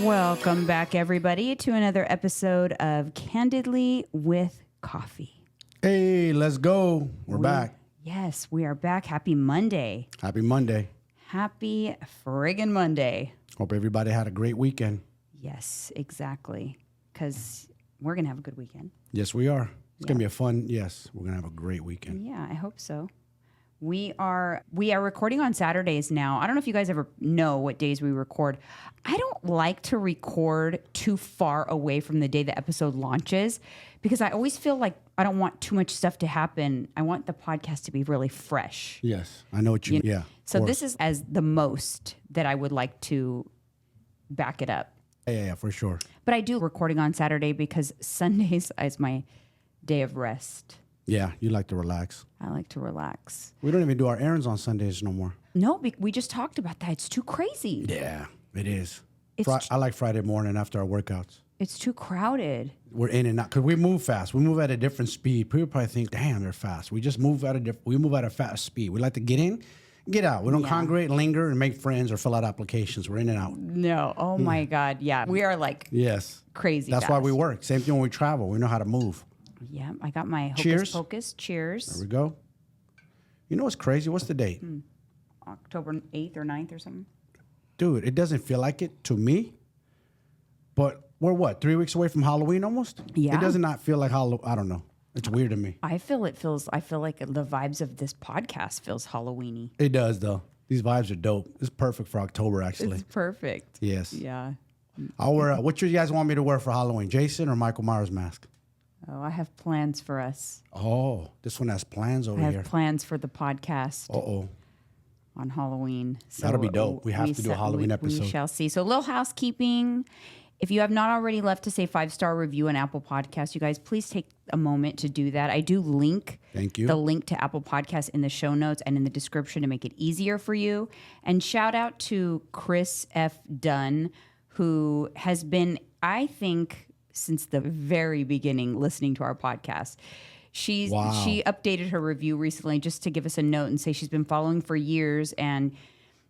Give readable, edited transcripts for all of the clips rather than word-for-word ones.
Welcome back, everybody, to another episode of Candidly with Coffee. Hey, let's go. We're back. Yes, we are back. Happy Monday. Happy Monday. Happy friggin' Monday. Hope everybody had a great weekend. Yes, exactly. Because we're going to have a good weekend. Yes, we are. It's going to be a fun, yes, we're going to have a great weekend. Yeah, I hope so. We are recording on Saturdays now. I don't know if you guys ever know what days we record. I don't like to record too far away from the day the episode launches because I always feel like I don't want too much stuff to happen. I want the podcast to be really fresh. Yes, I know what you mean. Yeah. So this is as the most that I would like to back it up. Yeah, for sure. But I do recording on Saturday because Sundays is my day of rest. Yeah, you like to relax. I like to relax. We don't even do our errands on Sundays no more. No, we just talked about that. It's too crazy. Yeah, it is. It's I like Friday morning after our workouts. It's too crowded. We're in and out because we move fast. We move at a different speed. People probably think, "Damn, they're fast." We just move at a fast speed. We like to get in, get out. We don't congregate, linger, and make friends or fill out applications. We're in and out. No, oh my God, yeah, we are like crazy. That's fast. why we work. Same thing when we travel. We know how to move. Yeah, I got my Hocus Pocus. Cheers. There we go. You know what's crazy? What's the date? October 8th or 9th or something. Dude, it doesn't feel like it to me. But we're what, 3 weeks away from Halloween almost? Yeah. It does not feel like Halloween. I don't know. It's weird to me. I feel like the vibes of this podcast feels Halloween-y. It does, though. These vibes are dope. It's perfect for October, actually. It's perfect. Yes. Yeah. I'll wear, what you guys want me to wear for Halloween? Jason or Michael Myers mask? Oh, I have plans for us. Oh, this one has plans over here. I have plans for the podcast. Uh-oh. On Halloween. So that'll be dope. We have to do a Halloween episode. We shall see. So a little housekeeping. If you have not already left to say 5-star review on Apple Podcasts, you guys, please take a moment to do that. I do link the link to Apple Podcasts in the show notes and in the description to make it easier for you. And shout out to Chris F. Dunn, who has been, I think, since the very beginning listening to our podcast. She updated her review recently just to give us a note and say she's been following for years, and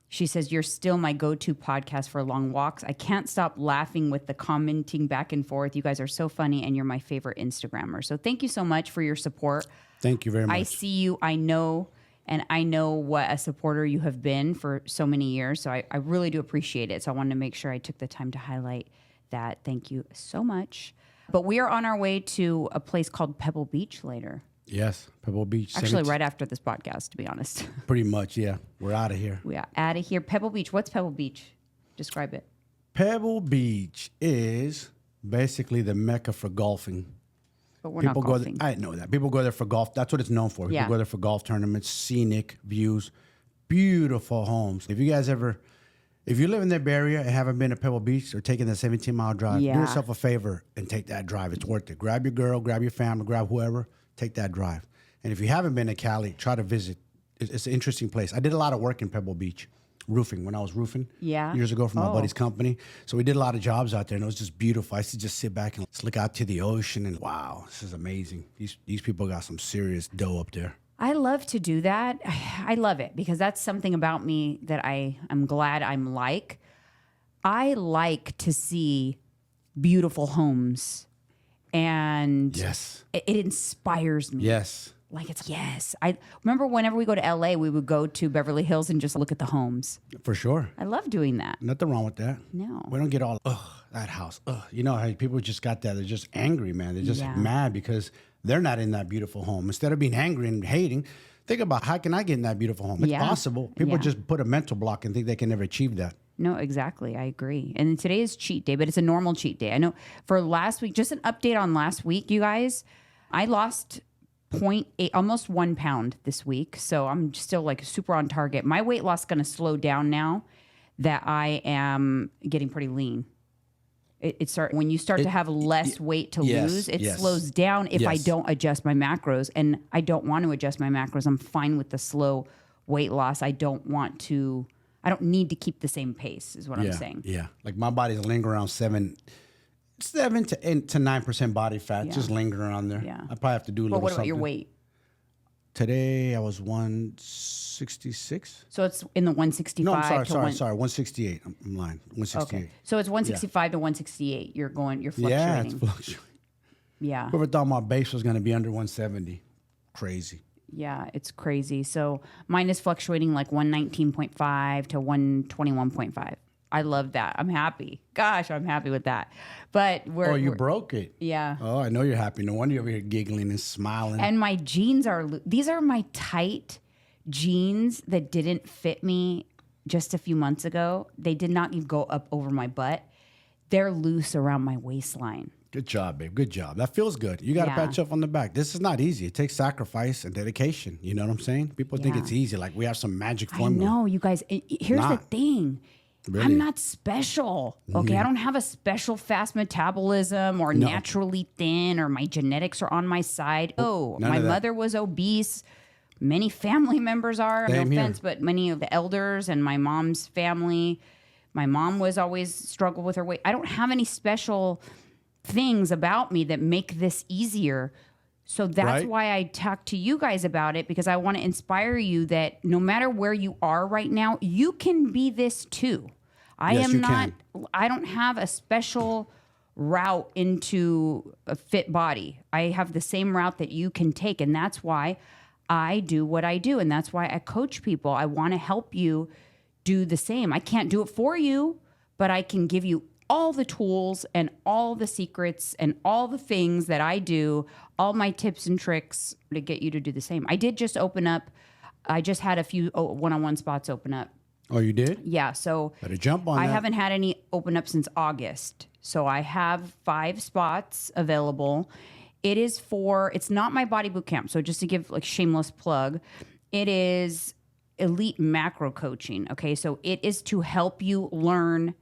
she says, "You're still my go-to podcast for long walks. I can't stop laughing with the commenting back and forth. You guys are so funny, and you're my favorite Instagrammer." So thank you so much for your support. Thank you very much. I see you. I know what a supporter you have been for so many years. So I really do appreciate it. So I wanted to make sure I took the time to highlight that. Thank you so much. But we are on our way to a place called Pebble Beach later. Yes, Pebble Beach. Actually, right after this podcast, to be honest. Pretty much, yeah. We're out of here. We are out of here. Pebble Beach. What's Pebble Beach? Describe it. Pebble Beach is basically the mecca for golfing. But we're not golfing. I know that. People go there for golf. That's what it's known for. People go there for golf tournaments, scenic views, beautiful homes. If you live in that area and haven't been to Pebble Beach or taken the 17-mile drive, do yourself a favor and take that drive. It's worth it. Grab your girl, grab your family, grab whoever, take that drive. And if you haven't been to Cali, try to visit. It's an interesting place. I did a lot of work in Pebble Beach, roofing, when I was roofing years ago for my buddy's company. So we did a lot of jobs out there, and it was just beautiful. I used to just sit back and just look out to the ocean, and wow, this is amazing. These people got some serious dough up there. I love to do that. I love it because that's something about me that I'm glad I'm like. I like to see beautiful homes, and it inspires me. Yes. Like I remember whenever we go to LA, we would go to Beverly Hills and just look at the homes. For sure. I love doing that. Nothing wrong with that. No. We don't get all, that house. You know how people just got that. They're just angry, man. They're just mad because they're not in that beautiful home. Instead of being angry and hating, think about how can I get in that beautiful home? It's possible. People just put a mental block and think they can never achieve that. No, exactly. I agree. And today is cheat day, but it's a normal cheat day. I know for last week, just an update on last week, you guys, I lost 0.8, almost 1 pound this week. So I'm still like super on target. My weight loss is going to slow down now that I am getting pretty lean. When you start to have less weight to lose, it slows down if I don't adjust my macros. And I don't want to adjust my macros. I'm fine with the slow weight loss. I don't need to keep the same pace is what I'm saying. Yeah. Like my body's lingering around 7 to 9% body fat, just lingering around there. Yeah. I probably have to do a little something. But what about your weight? Today I was 166. So it's in the 165. No, I'm sorry, 168. I'm lying. 168. Okay. So it's 165 to 168. You're fluctuating. Yeah, it's fluctuating. Yeah. Whoever thought my base was going to be under 170? Crazy. Yeah, it's crazy. So mine is fluctuating like 119.5 to 121.5. I love that. I'm happy. Gosh, I'm happy with that. But you broke it. Yeah. Oh, I know you're happy. No wonder you're over here giggling and smiling. And my jeans these are my tight jeans that didn't fit me just a few months ago. They did not even go up over my butt. They're loose around my waistline. Good job, babe. Good job. That feels good. You got to pat yourself on the back. This is not easy. It takes sacrifice and dedication. You know what I'm saying? People think it's easy. Like we have some magic formula. I know, you guys. Here's the thing. Really? I'm not special. Okay. I don't have a special fast metabolism or naturally thin or my genetics are on my side. Oh, my mother was obese. Many family members are. No offense, but many of the elders and my mom's family. My mom was always struggled with her weight. I don't have any special things about me that make this easier. So that's why I talk to you guys about it, because I want to inspire you that no matter where you are right now, you can be this too. I don't have a special route into a fit body. I have the same route that you can take. And that's why I do what I do. And that's why I coach people. I want to help you do the same. I can't do it for you, but I can give you all the tools and all the secrets and all the things that I do, all my tips and tricks to get you to do the same. I did just open up. I just had a few one-on-one spots open up. Oh, you did? Yeah. So better jump on that. I haven't had any open up since August. So I have 5 spots available. It's not my body boot camp. So just to give like shameless plug, it is elite macro coaching. Okay. So it is to help you learn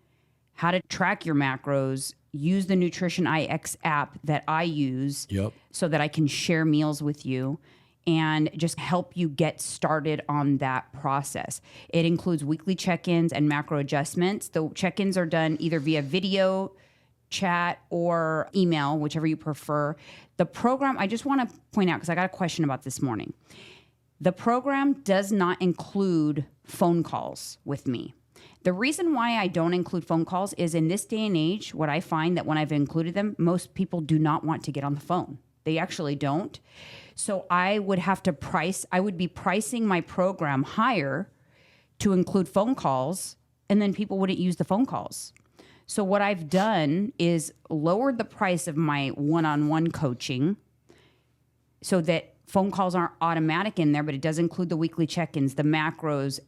how to track your macros, use the Nutrition IX app that I use so that I can share meals with you and just help you get started on that process. It includes weekly check-ins and macro adjustments. The check-ins are done either via video, chat, or email, whichever you prefer. The program, I just want to point out, because I got a question about this morning. The program does not include phone calls with me. The reason why I don't include phone calls is in this day and age, what I find that when I've included them, most people do not want to get on the phone. They actually don't. So I would be pricing my program higher to include phone calls, and then people wouldn't use the phone calls. So what I've done is lowered the price of my one-on-one coaching so that phone calls aren't automatic in there, but it does include the weekly check-ins, the macros,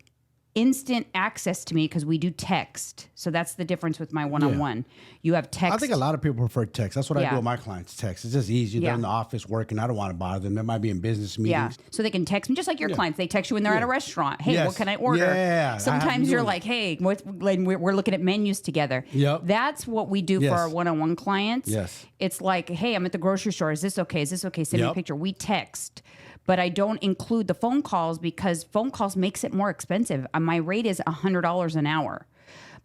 instant access to me because we do text. So that's the difference with my one-on-one. You have text. I think a lot of people prefer text. That's what I do with my clients, text. It's just easy. They're in the office working. I don't want to bother them. They might be in business meetings. So they can text me just like your clients. They text you when they're at a restaurant. Hey, what can I order? Sometimes you're like, hey, we're looking at menus together. That's what we do for our one-on-one clients. It's like, hey, I'm at the grocery store. Is this okay? Is this okay? Send me a picture. We text. But I don't include the phone calls because phone calls makes it more expensive. My rate is $100 an hour.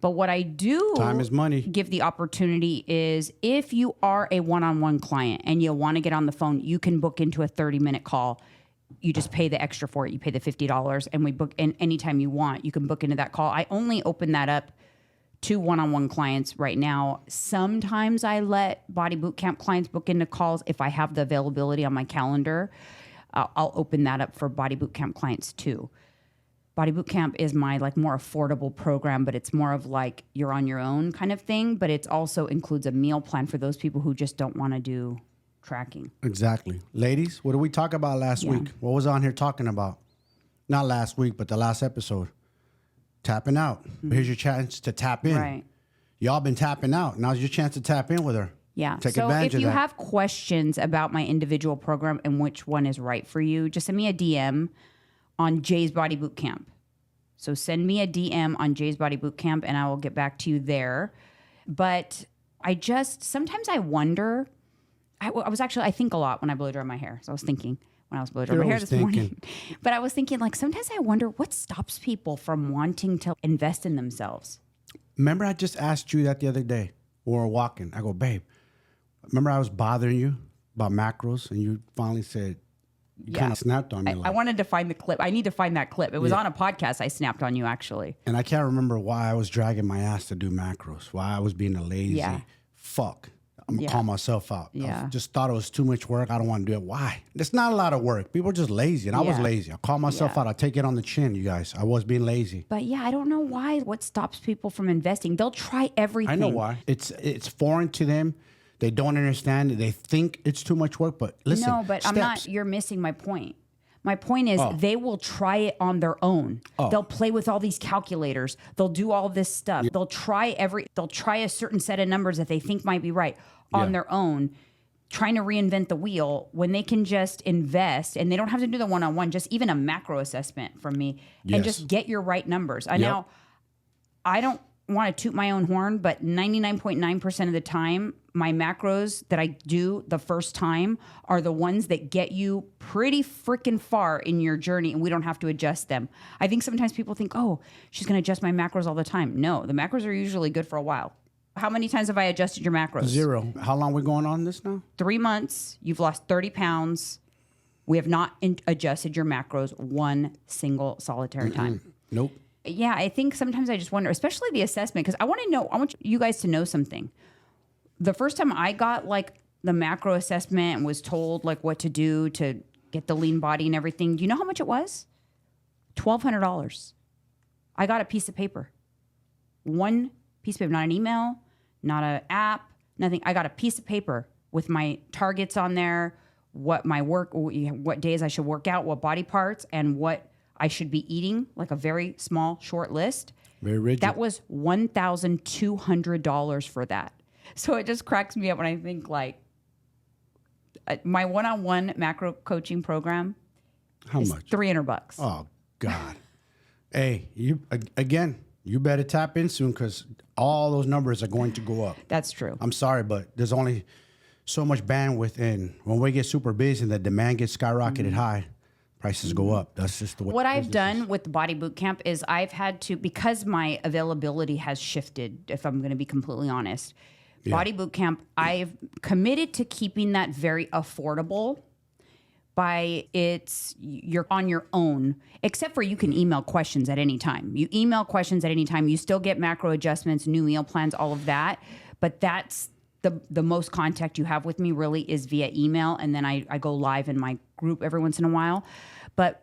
But what I do time is money. Give the opportunity is if you are a one-on-one client and you want to get on the phone, you can book into a 30-minute call. You just pay the extra for it. You pay the $50 and we book in anytime you want. You can book into that call. I only open that up to one-on-one clients right now. Sometimes I let Body Bootcamp clients book into calls if I have the availability on my calendar. I'll open that up for Body Bootcamp clients too. Body Bootcamp is my more affordable program, but it's more of like you're on your own kind of thing. But it also includes a meal plan for those people who just don't want to do tracking. Exactly. Ladies, what did we talk about last week? What was I on here talking about? Not last week, but the last episode. Tapping out. But here's your chance to tap in. Right. Y'all been tapping out. Now's your chance to tap in with her. Yeah. Take so advantage if you of that. have questions about my individual program and which one is right for you, just send me a DM on Jay's Body Bootcamp. So send me a DM on Jay's Body Bootcamp and I will get back to you there. But sometimes I wonder, I think a lot when I blow dry my hair. So I was thinking when I was blow dry my hair this morning. But I was thinking sometimes I wonder what stops people from wanting to invest in themselves. Remember I just asked you that the other day when we were walking. I go, babe, remember I was bothering you about macros and you finally said, You kind of snapped on me. I wanted to find the clip. I need to find that clip. It was on a podcast. I snapped on you, actually. And I can't remember why I was dragging my ass to do macros, why I was being a lazy fuck. I'm going to call myself out. Yeah. I just thought it was too much work. I don't want to do it. Why? It's not a lot of work. People are just lazy. And I was lazy. I call myself out. I take it on the chin, you guys. I was being lazy. But yeah, I don't know why. What stops people from investing? They'll try everything. I know why. It's foreign to them. They don't understand it. They think it's too much work. But listen. No, but I'm not. You're missing my point. My point is they will try it on their own. They'll play with all these calculators. They'll do all this stuff. They'll try a certain set of numbers that they think might be right on their own, trying to reinvent the wheel when they can just invest, and they don't have to do the one-on-one, just even a macro assessment from me and just get your right numbers. Now, I don't want to toot my own horn, but 99.9% of the time, my macros that I do the first time are the ones that get you pretty freaking far in your journey, and we don't have to adjust them. I think sometimes people think, oh, she's going to adjust my macros all the time. No, the macros are usually good for a while. How many times have I adjusted your macros? 0. How long are we going on this now? 3 months. You've lost 30 pounds. We have not adjusted your macros one single solitary time. Nope. Yeah, I think sometimes I just wonder, especially the assessment, because I want you guys to know something. The first time I got like the macro assessment and was told like what to do to get the lean body and everything, do you know how much it was? $1,200. I got a piece of paper. One piece of paper, not an email, not an app, nothing. I got a piece of paper with my targets on there, what days I should work out, what body parts, and what I should be eating, like a very small, short list. Very rigid. That was $1,200 for that. So it just cracks me up when I think like my one-on-one macro coaching program. How much? $300. Oh God. Hey, you better tap in soon, because all those numbers are going to go up. That's true. I'm sorry, but there's only so much bandwidth in. When we get super busy and the demand gets skyrocketed high, prices go up. That's just the way. What I've done with the Body Boot Camp is I've had to, because my availability has shifted, if I'm going to be completely honest, Body Boot Camp, I've committed to keeping that very affordable. You're on your own, except for you can email questions at any time. You email questions at any time. You still get macro adjustments, new meal plans, all of that. But that's the most contact you have with me really is via email. And then I go live in my group every once in a while. But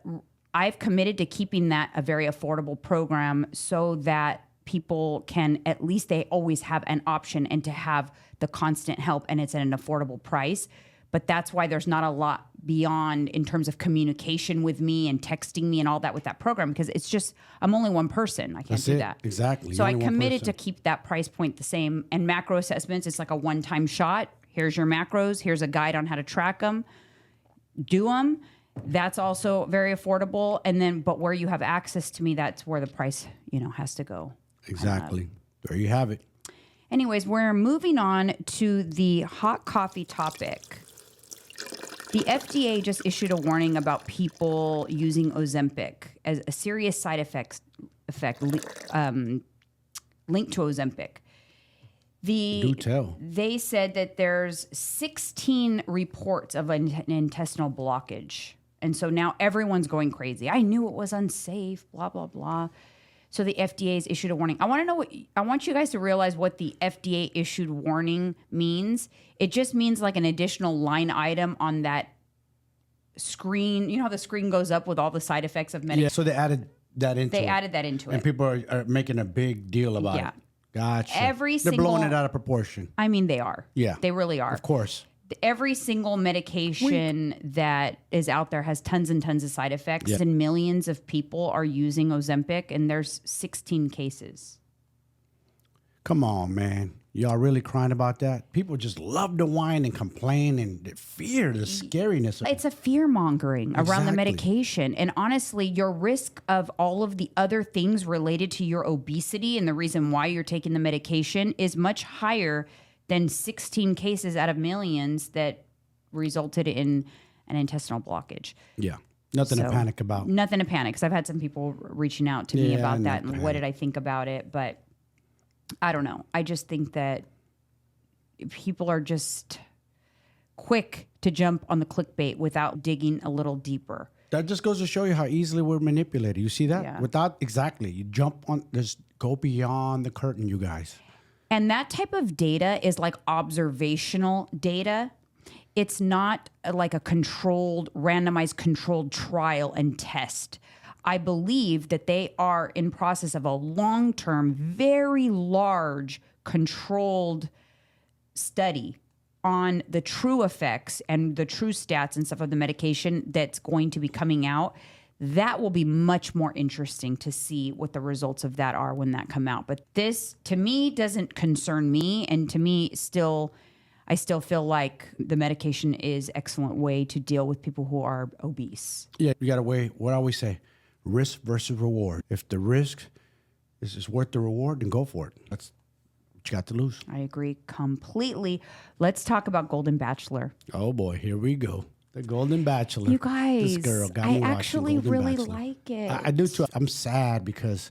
I've committed to keeping that a very affordable program so that people can, at least they always have an option and to have the constant help, and it's at an affordable price. But that's why there's not a lot beyond in terms of communication with me and texting me and all that with that program, because it's just, I'm only one person. I can't do that. Exactly. So I committed to keep that price point the same. And macro assessments, it's like a one-time shot. Here's your macros. Here's a guide on how to track them. Do them. That's also very affordable. And then, but where you have access to me, that's where the price, has to go. Exactly. There you have it. Anyways, we're moving on to the hot coffee topic. The FDA just issued a warning about people using Ozempic as a serious side effect linked to Ozempic. Do tell. They said that there's 16 reports of an intestinal blockage. And so now everyone's going crazy. I knew it was unsafe, blah, blah, blah. So the FDA's issued a warning. I want you guys to realize what the FDA issued warning means. It just means like an additional line item on that screen. You know how the screen goes up with all the side effects of medication? Yeah, so they added that into it. They added that into it. And people are making a big deal about it. Gotcha. They're blowing it out of proportion. I mean, they are. Yeah. They really are. Of course. Every single medication that is out there has tons and tons of side effects, and millions of people are using Ozempic, and there's 16 cases. Come on, man. Y'all really crying about that? People just love to whine and complain and the fear, the scariness. It's a fear-mongering around the medication. And honestly, your risk of all of the other things related to your obesity and the reason why you're taking the medication is much higher than 16 cases out of millions that resulted in an intestinal blockage. Yeah. Nothing to panic about. Nothing to panic, because I've had some people reaching out to me about that and what did I think about it. But I don't know. I just think that people are just quick to jump on the clickbait without digging a little deeper. That just goes to show you how easily we're manipulated. You see that? Yeah. You jump on, just go beyond the curtain, you guys. And that type of data is like observational data. It's not like a randomized controlled trial and test. I believe that they are in process of a long-term, very large controlled study on the true effects and the true stats and stuff of the medication that's going to be coming out. That will be much more interesting to see what the results of that are when that come out. But this, to me, doesn't concern me. And to me, I still feel like the medication is excellent way to deal with people who are obese. Yeah, you got to weigh, what I always say, risk versus reward. If the risk is worth the reward, then go for it. That's what you got to lose. I agree completely. Let's talk about Golden Bachelor. Oh boy, here we go. The Golden Bachelor. You guys, this girl got me I actually Golden really Bachelor. like it. I do too. I'm sad because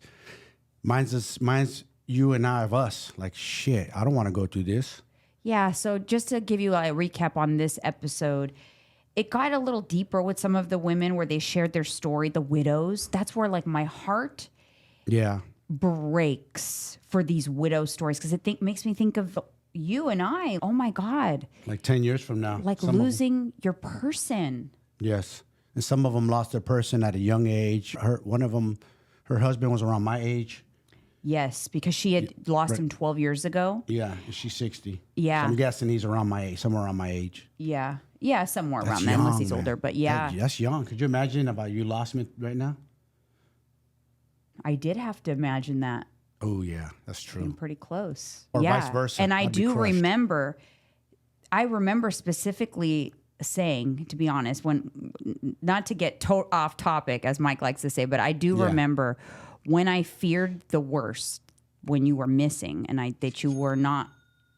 mine's you and I of us. Like, shit, I don't want to go through this. Yeah, so just to give you a recap on this episode, it got a little deeper with some of the women where they shared their story, the widows. That's where like my heart breaks for these widow stories because it makes me think of you and I. Oh my God. Like 10 years from now. Like losing your person. Yes. And some of them lost their person at a young age. One of them, her husband was around my age. Yes, because she had lost him 12 years ago. Yeah, she's 60. Yeah. So I'm guessing he's around my age, somewhere around my age. Yeah. Yeah, somewhere around that, unless he's older. But yeah. That's young. Could you imagine about you lost me right now? I did have to imagine that. Oh, yeah, that's true. Being pretty close. Or vice versa. And I remember specifically saying, to be honest, when, not to get off topic, as Mike likes to say, but I do remember when I feared the worst, when you were missing and that you were no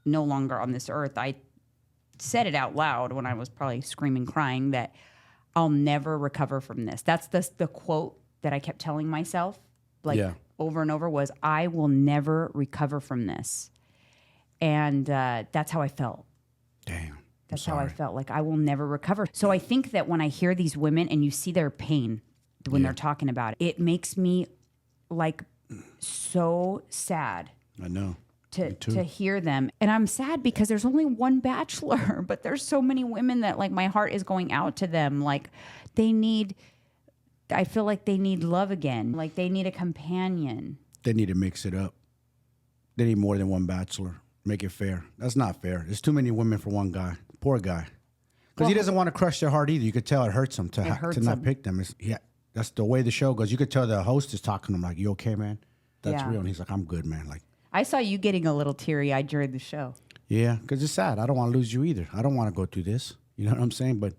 longer on this earth, I said it out loud when I was probably screaming, crying, that I'll never recover from this. That's the quote that I kept telling myself, over and over, was I will never recover from this. And that's how I felt. Damn. That's how I felt. Like, I will never recover. So I think that when I hear these women and you see their pain when they're talking about it, it makes me like so sad. I know. To hear them. And I'm sad because there's only one bachelor, but there's so many women that like my heart is going out to them. Like I feel like they need love again. Like they need a companion. They need to mix it up. They need more than one bachelor. Make it fair. That's not fair. There's too many women for one guy. Poor guy. Because he doesn't want to crush their heart either. You could tell it hurts him to not pick them. That's the way the show goes. You could tell the host is talking to him like, you okay, man? That's real. And he's like, I'm good, man. Like, I saw you getting a little teary-eyed during the show. Yeah, because it's sad. I don't want to lose you either. I don't want to go through this. You know what I'm saying? But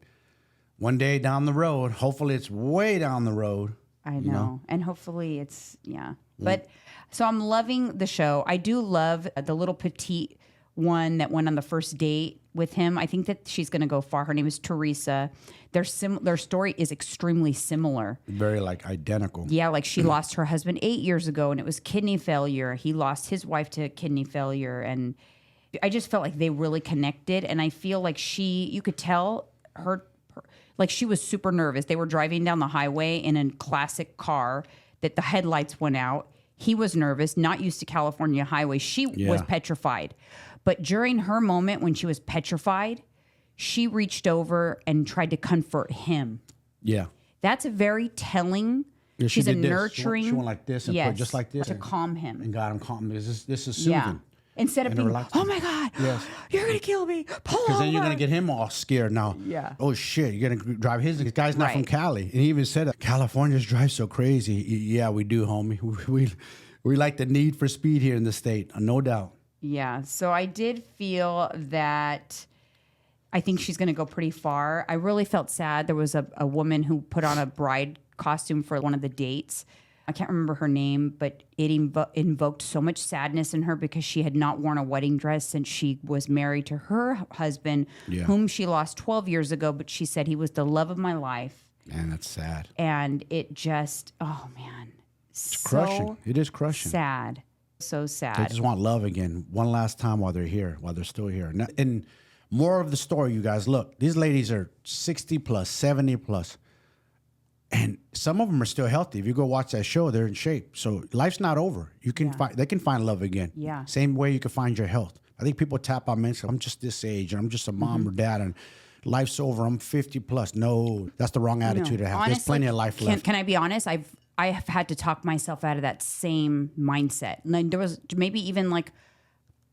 one day down the road, hopefully it's way down the road. I know. And hopefully it's, But so I'm loving the show. I do love the little petite one that went on the first date with him. I think that she's going to go far. Her name is Teresa. Their story is extremely similar. Very like identical. Yeah, like she lost her husband 8 years ago and it was kidney failure. He lost his wife to kidney failure. And I just felt like they really connected. And I feel like you could tell her, like she was super nervous. They were driving down the highway in a classic car that the headlights went out. He was nervous, not used to California highways. She was petrified. But during her moment when she was petrified, she reached over and tried to comfort him. Yeah. That's a very telling. Yeah, she's a nurturing. She went like this and put just like this. To calm him. And got him calm. This is soothing. Yeah. Instead of being, oh my God, you're going to kill me. Pull over. Because then you're going to get him all scared now. Yeah. Oh shit, you're going to drive his. This guy's not from Cali. And he even said, Californians drive so crazy. Yeah, we do, homie. We like the need for speed here in the state. No doubt. Yeah. So I did feel that I think she's going to go pretty far. I really felt sad. There was a woman who put on a bride costume for one of the dates. I can't remember her name, but it invoked so much sadness in her because she had not worn a wedding dress since she was married to her husband, whom she lost 12 years ago. But she said he was the love of my life. Man, that's sad. And it just, oh man. It's crushing. It is crushing. Sad. So sad. They just want love again, one last time while they're here, while they're still here. And More of the story, you guys. Look, these ladies are 60 plus, 70 plus. And some of them are still healthy. If you go watch that show, they're in shape. So life's not over. You can they can find love again. Yeah. Same way you can find your health. I think people tap out mentally. I'm just this age, and I'm just a mom or dad, and life's over. I'm 50 plus. No, that's the wrong attitude to have. Honestly, there's plenty of life left. Can I be honest? I have had to talk myself out of that same mindset. Like, there was maybe even like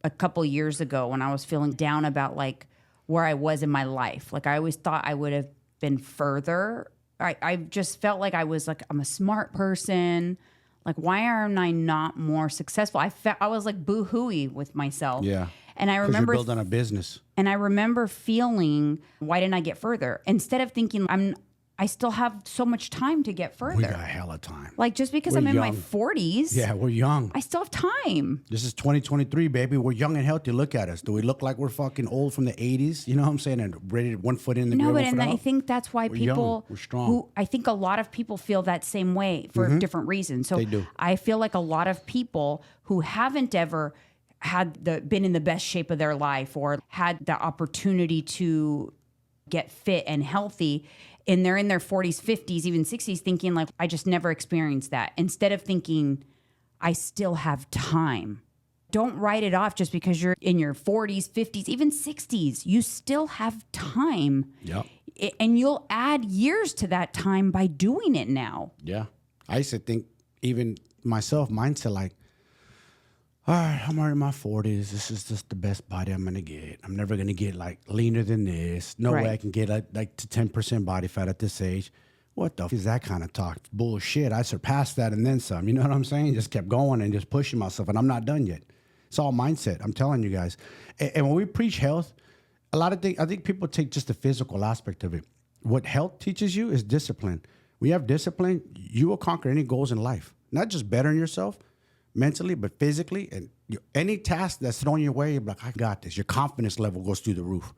a couple years ago when I was feeling down about like where I was in my life. Like I always thought I would have been further. I just felt like I was like, I'm a smart person. Like, why am I not more successful? I was like boo-hooey with myself. Yeah. And I remember you're building a business. And I remember feeling, why didn't I get further? Instead of thinking I still have so much time to get further. We got hella time. Like, just because I'm in my 40s. Yeah, we're young. I still have time. This is 2023, baby. We're young and healthy. Look at us. Do we look like we're fucking old from the 80s? You know what I'm saying? And ready to 1 foot in the No, grave, but 1 and foot I out? think that's why We're people young. We're strong. I think a lot of people feel that same way for different reasons. So They do. I feel like a lot of people who haven't ever been in the best shape of their life or had the opportunity to get fit and healthy, and they're in their 40s, 50s, even 60s, thinking like, I just never experienced that. Instead of thinking, I still have time. Don't write it off just because you're in your 40s, 50s, even 60s. You still have time. Yep. And you'll add years to that time by doing it now. Yeah. I used to think, even myself, mindset like, all right, I'm already in my 40s. This is just the best body I'm going to get. I'm never going to get like leaner than this. No way I can get like to 10% body fat at this age. What the f is that kind of talk? Bullshit. I surpassed that and then some. You know what I'm saying? Just kept going and just pushing myself, and I'm not done yet. It's all mindset. I'm telling you guys. And when we preach health, a lot of things, I think people take just the physical aspect of it. What health teaches you is discipline. When you have discipline, you will conquer any goals in life. Not just bettering yourself mentally, but physically. And any task that's thrown your way, you're like, I got this. Your confidence level goes through the roof.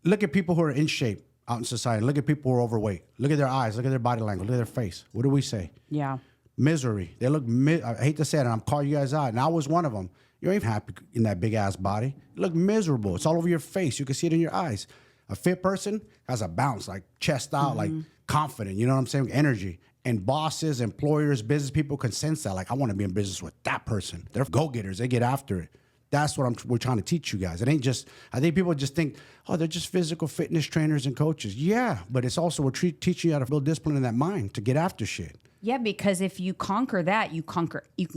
Look at people who are in shape out in society. Look at people who are overweight. Look at their eyes. Look at their body language. Look at their face. What do we say? Yeah. Misery. They look, I hate to say it, and I'm calling you guys out, and I was one of them. You ain't happy in that big ass body. You look miserable. It's all over your face. You can see it in your eyes. A fit person has a bounce, like chest out, like confident. You know what I'm saying? Energy. And bosses, employers, business people can sense that. Like, I want to be in business with that person. They're go-getters. They get after it. That's what we're trying to teach you guys. It ain't just, I think people just think, oh, they're just physical fitness trainers and coaches. Yeah, but it's also we're teaching you how to build discipline in that mind to get after shit. Yeah, because if you conquer that, you can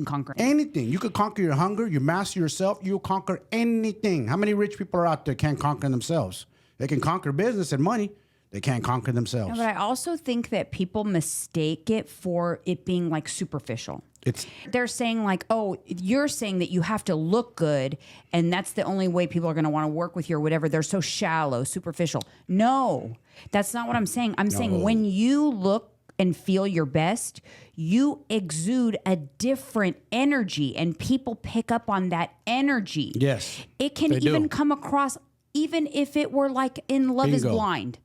conquer anything. You could conquer your hunger. You master yourself. You'll conquer anything. How many rich people are out there can't conquer themselves? They can conquer business and money. They can't conquer themselves. No, but I also think that people mistake it for it being like superficial. They're saying like, oh, you're saying that you have to look good and that's the only way people are going to want to work with you or whatever. They're so shallow, superficial. No, that's not what I'm saying. I'm saying when you look and feel your best, you exude a different energy and people pick up on that energy. Yes. It can even come across, even if it were like in Love is Blind,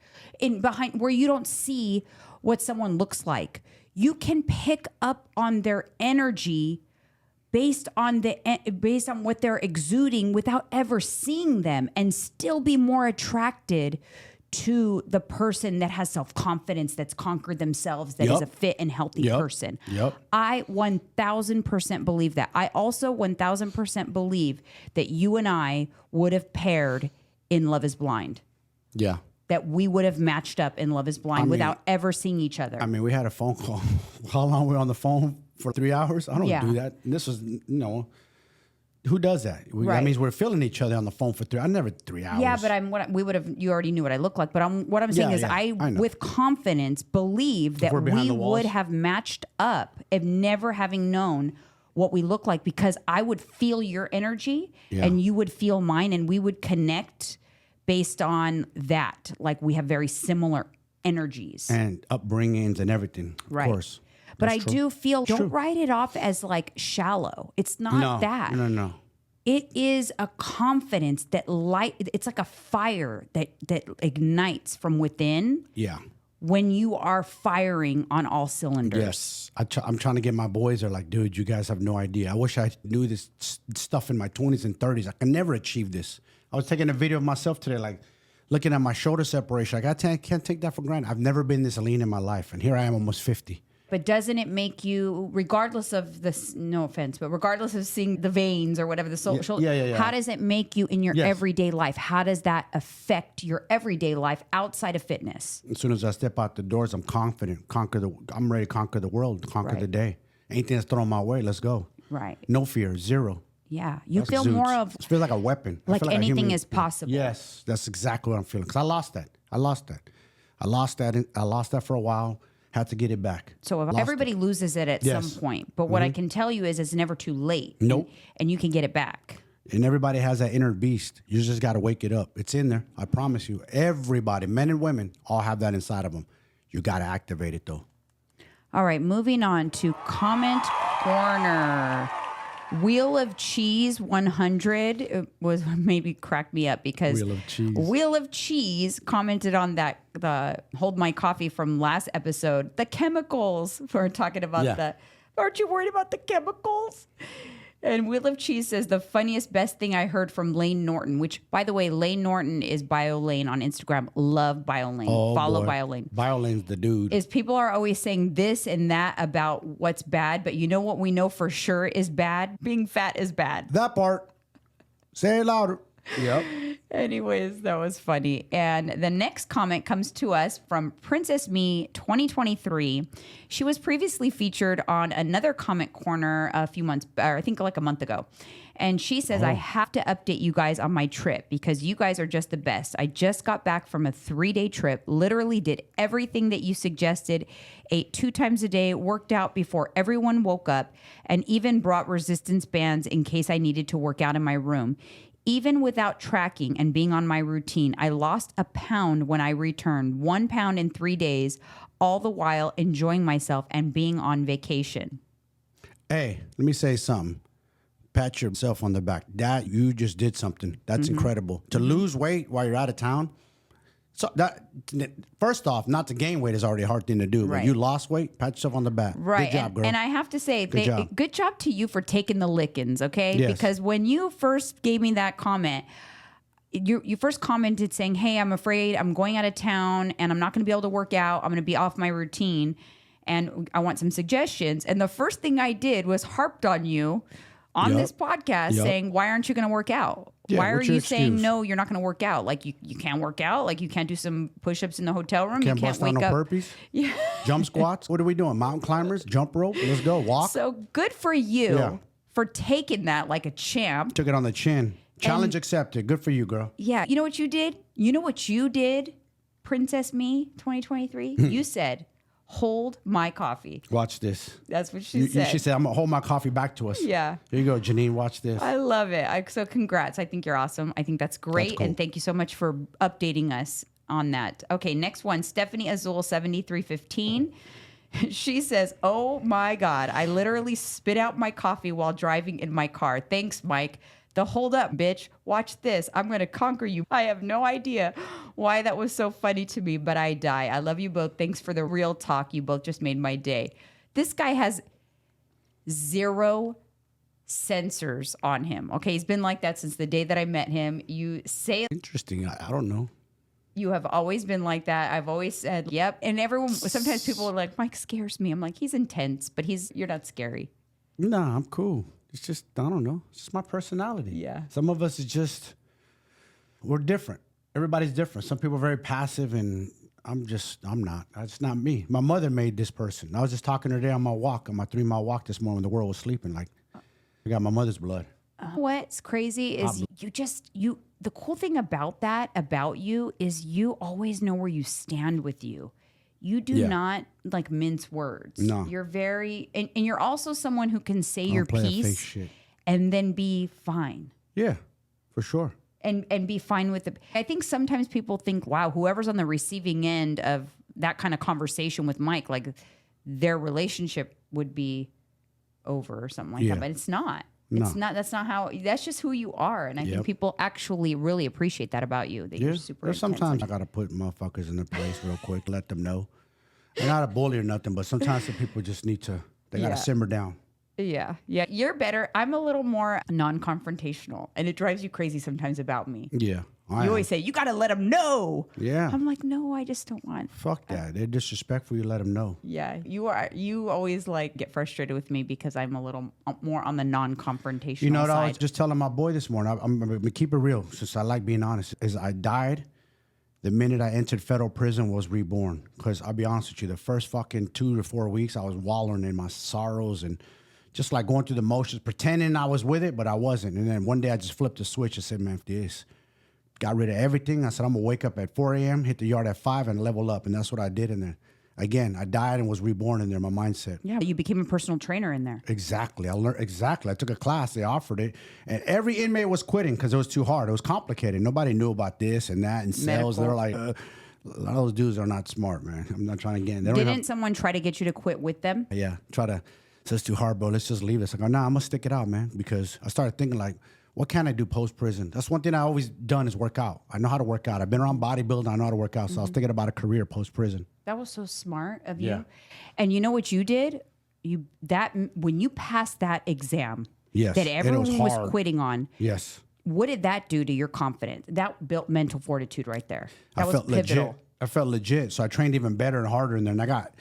behind where you don't see what someone looks like. You can pick up on their energy based on what they're exuding without ever seeing them and still be more attracted to the person that has self-confidence, that's conquered themselves, that is a fit and healthy person. I 1000% believe that. I also 1000% believe that you and I would have paired in Love is Blind. Yeah. That we would have matched up in Love is Blind without ever seeing each other. I mean, we had a phone call. How long were we on the phone? For 3 hours? I don't do that. And this was, who does that? That means we're feeling each other on the phone for 3 hours. I never 3 hours. Yeah, but you already knew what I look like. But what I'm saying is I with confidence, believe that we would have matched up if never having known what we look like, because I would feel your energy and you would feel mine and we would connect based on that. Like, we have very similar energies. And upbringings and everything, of course. But I do feel, don't write it off as like shallow. It's not that. No. It is a confidence that it's like a fire that ignites from within. Yeah. When you are firing on all cylinders. Yes. I'm trying to get my boys. They're like, dude, you guys have no idea. I wish I knew this stuff in my 20s and 30s. I can never achieve this. I was taking a video of myself today, like looking at my shoulder separation. Like I can't take that for granted. I've never been this lean in my life, and here I am, almost 50. But doesn't it make you, regardless of this, no offense, but regardless of seeing the veins or whatever, the shoulder, how does it make you in your everyday life? How does that affect your everyday life outside of fitness? As soon as I step out the doors, I'm confident. I'm ready to conquer the world, conquer the day. Anything that's thrown my way, let's go. Right. No fear, zero. Yeah. You feel more of... It feels like a weapon. Like anything is possible. Yes. That's exactly what I'm feeling. Because I lost that for a while. Had to get it back. So everybody loses it at some point. But what I can tell you is it's never too late. Nope. And you can get it back. And everybody has that inner beast. You just got to wake it up. It's in there. I promise you. Everybody, men and women, all have that inside of them. You got to activate it, though. All right, moving on to Comment Corner. Wheel of Cheese 100 was maybe cracked me up because Wheel of Cheese commented on that, the Hold My Coffee from last episode, the chemicals. We're talking about aren't you worried about the chemicals? And Wheel of Cheese says the funniest, best thing I heard from Lane Norton, which, by the way, Lane Norton is BioLane on Instagram. Love BioLane. Follow BioLane. BioLane's the dude. Is people are always saying this and that about what's bad, but you know what we know for sure is bad? Being fat is bad. That part. Say it louder. Yep. Anyways, that was funny. And the next comment comes to us from Princess Me 2023. She was previously featured on another Comment Corner a few months, or I think like a month ago. And she says, I have to update you guys on my trip because you guys are just the best. I just got back from a 3-day trip, literally did everything that you suggested, ate 2 times a day, worked out before everyone woke up, and even brought resistance bands in case I needed to work out in my room. Even without tracking and being on my routine, I lost a pound when I returned, 1 pound in 3 days, all the while enjoying myself and being on vacation. Hey, let me say something. Pat yourself on the back. That you just did something. That's incredible. To lose weight while you're out of town. So that, first off, not to gain weight is already a hard thing to do. But you lost weight, pat yourself on the back. Right. Good job, girl. And I have to say, good job to you for taking the lickings, okay? Yes. Because when you first gave me that comment, you first commented saying, hey, I'm afraid I'm going out of town and I'm not going to be able to work out. I'm going to be off my routine and I want some suggestions. And the first thing I did was harped on you on this podcast saying, why aren't you going to work out? Yeah, why are you saying, no, you're not going to work out? Like, you can't work out? Like, you can't do some push-ups in the hotel room? You can't wake up? Burpees? Yeah. Jump squats? What are we doing? Mountain climbers? Jump rope? Let's go. Walk? So good for you for taking that like a champ. Took it on the chin. Challenge accepted. Good for you, girl. Yeah. You know what you did? You know what you did, Princess Me 2023? You said, hold my coffee. Watch this. That's what she said. She said, I'm going to hold my coffee back to us. Yeah. Here you go, Jeanine. Watch this. I love it. So congrats. I think you're awesome. I think that's great. That's cool. And thank you so much for updating us on that. Okay, next one. Stephanie Azul 7315. She says, oh my God, I literally spit out my coffee while driving in my car. Thanks, Mike. The hold up, bitch. Watch this. I'm going to conquer you. I have no idea why that was so funny to me, but I die. I love you both. Thanks for the real talk. You both just made my day. This guy has 0 sensors on him. Okay, he's been like that since the day that I met him. You say... Interesting. I don't know. You have always been like that. I've always said, yep. And sometimes people are like, Mike scares me. I'm like, he's intense, but you're not scary. Nah, I'm cool. It's just, I don't know. It's just my personality. Yeah. Some of us is just, we're different. Everybody's different. Some people are very passive and I'm not. That's not me. My mother made this person. I was just talking to her today on my 3-mile walk this morning when the world was sleeping. Like, I got my mother's blood. What's crazy is the cool thing about you is you always know where you stand with you. You do not like mince words. No. You're very, and you're also someone who can say your piece and then be fine. Yeah, for sure. And be fine with it. I think sometimes people think, wow, whoever's on the receiving end of that kind of conversation with Mike, like their relationship would be over or something like that. But it's not. No. It's not. That's not how. That's just who you are, and I think people actually really appreciate that about you. That you're super. There's sometimes I gotta put motherfuckers in their place real quick, let them know. I'm not a bully or nothing, but sometimes some people just need to. They gotta simmer down. Yeah. Yeah. You're better. I'm a little more non-confrontational, and it drives you crazy sometimes about me. Yeah. You always say, you got to let them know. Yeah. I'm like, no, I just don't want. Fuck that. They're disrespectful. You let them know. Yeah. You always like get frustrated with me because I'm a little more on the non-confrontational You know what side. I was just telling my boy this morning? I'm going to keep it real since I like being honest. Is I died the minute I entered federal prison, was reborn. Because I'll be honest with you, the first fucking 2 to 4 weeks, I was wallowing in my sorrows and just like going through the motions, pretending I was with it, but I wasn't. And then one day I just flipped the switch and said, man, if this, got rid of everything. I said, I'm going to wake up at 4 a.m., hit the yard at 5, and level up. And that's what I did in there. Again, I died and was reborn in there, my mindset. Yeah, you became a personal trainer in there. Exactly. I learned exactly. I took a class. They offered it. And every inmate was quitting because it was too hard. It was complicated. Nobody knew about this and that and sales. They're like, a lot of those dudes are not smart, man. I'm not trying to get in. Didn't someone try to get you to quit with them? Yeah. So it's too hard, bro. Let's just leave this. I go, nah, I'm going to stick it out, man. Because I started thinking like, what can I do post-prison? That's one thing I always done is work out. I know how to work out. I've been around bodybuilding. I know how to work out. So I was thinking about a career post-prison. That was so smart of you. And you know what you did? When you passed that exam that everyone was quitting on. Yes. What did that do to your confidence? That built mental fortitude right there. That was pivotal. Legit. I felt legit. So I trained even better and harder in there. And I got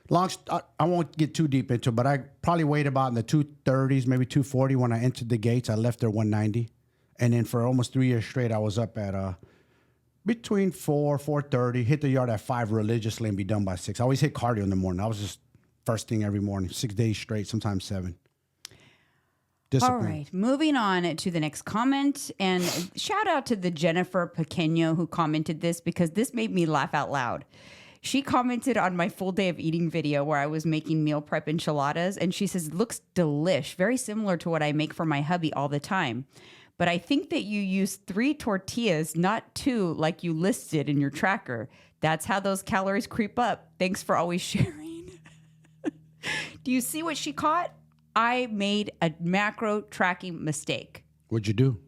I won't get too deep into it, but I probably weighed about in the 230s, maybe 240 when I entered the gates. I left there 190. And then for almost 3 years straight, I was up at between 4:30, hit the yard at 5 religiously and be done by 6. I always hit cardio in the morning. I was just first thing every morning, 6 days straight, sometimes 7. Discipline. All right, moving on to the next comment. And shout out to the Jennifer Pequeño who commented this because this made me laugh out loud. She commented on my full day of eating video where I was making meal prep enchiladas. And she says, looks delish, very similar to what I make for my hubby all the time. But I think that you use 3 tortillas, not 2 like you listed in your tracker. That's how those calories creep up. Thanks for always sharing. Do you see what she caught? I made a macro tracking mistake. What'd you do?